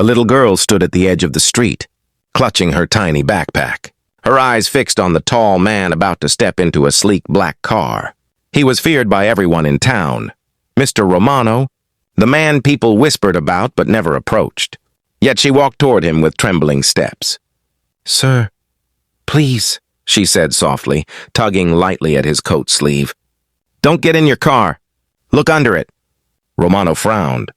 A little girl stood at the edge of the street, clutching her tiny backpack, her eyes fixed on the tall man about to step into a sleek black car. He was feared by everyone in town. Mr. Romano, the man people whispered about but never approached. Yet she walked toward him with trembling steps. "Sir, please," she said softly, tugging lightly at his coat sleeve. "Don't get in your car. Look under it." Romano frowned.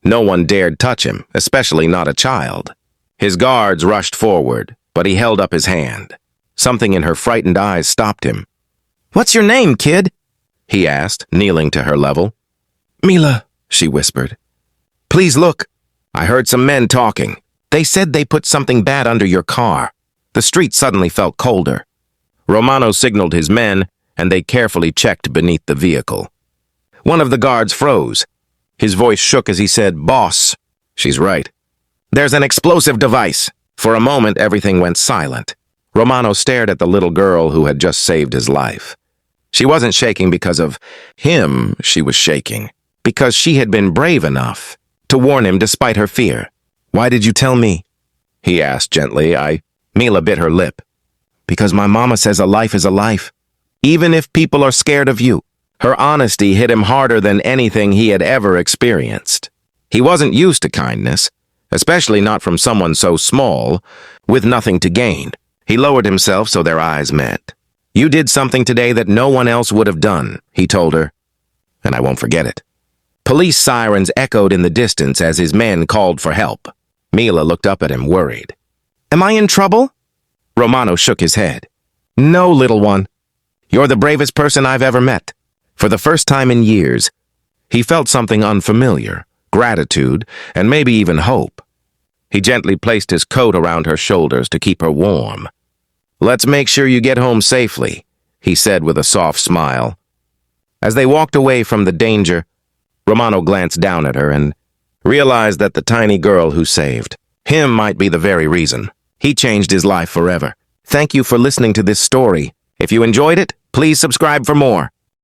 No one dared touch him, especially not a child. His guards rushed forward, but he held up his hand. Something in her frightened eyes stopped him. "What's your name, kid?" he asked, kneeling to her level. "Mila," she whispered. "Please look. I heard some men talking. They said they put something bad under your car." The street suddenly felt colder. Romano signaled his men, and they carefully checked beneath the vehicle. One of the guards froze. His voice shook as he said, "Boss." "She's right. There's an explosive device." For a moment, everything went silent. Romano stared at the little girl who had just saved his life. She wasn't shaking because of him, she was shaking because she had been brave enough to warn him despite her fear. "Why did you tell me?" he asked gently. Mila bit her lip. "Because my mama says a life is a life, even if people are scared of you." Her honesty hit him harder than anything he had ever experienced. He wasn't used to kindness, especially not from someone so small, with nothing to gain. He lowered himself so their eyes met. "You did something today that no one else would have done," he told her, "and I won't forget it." Police sirens echoed in the distance as his men called for help. Mila looked up at him, worried. "Am I in trouble?" Romano shook his head. "No, little one. You're the bravest person I've ever met." For the first time in years, he felt something unfamiliar, gratitude, and maybe even hope. He gently placed his coat around her shoulders to keep her warm. "Let's make sure you get home safely," he said with a soft smile. As they walked away from the danger, Romano glanced down at her and realized that the tiny girl who saved him might be the very reason he changed his life forever. Thank you for listening to this story. If you enjoyed it, please subscribe for more.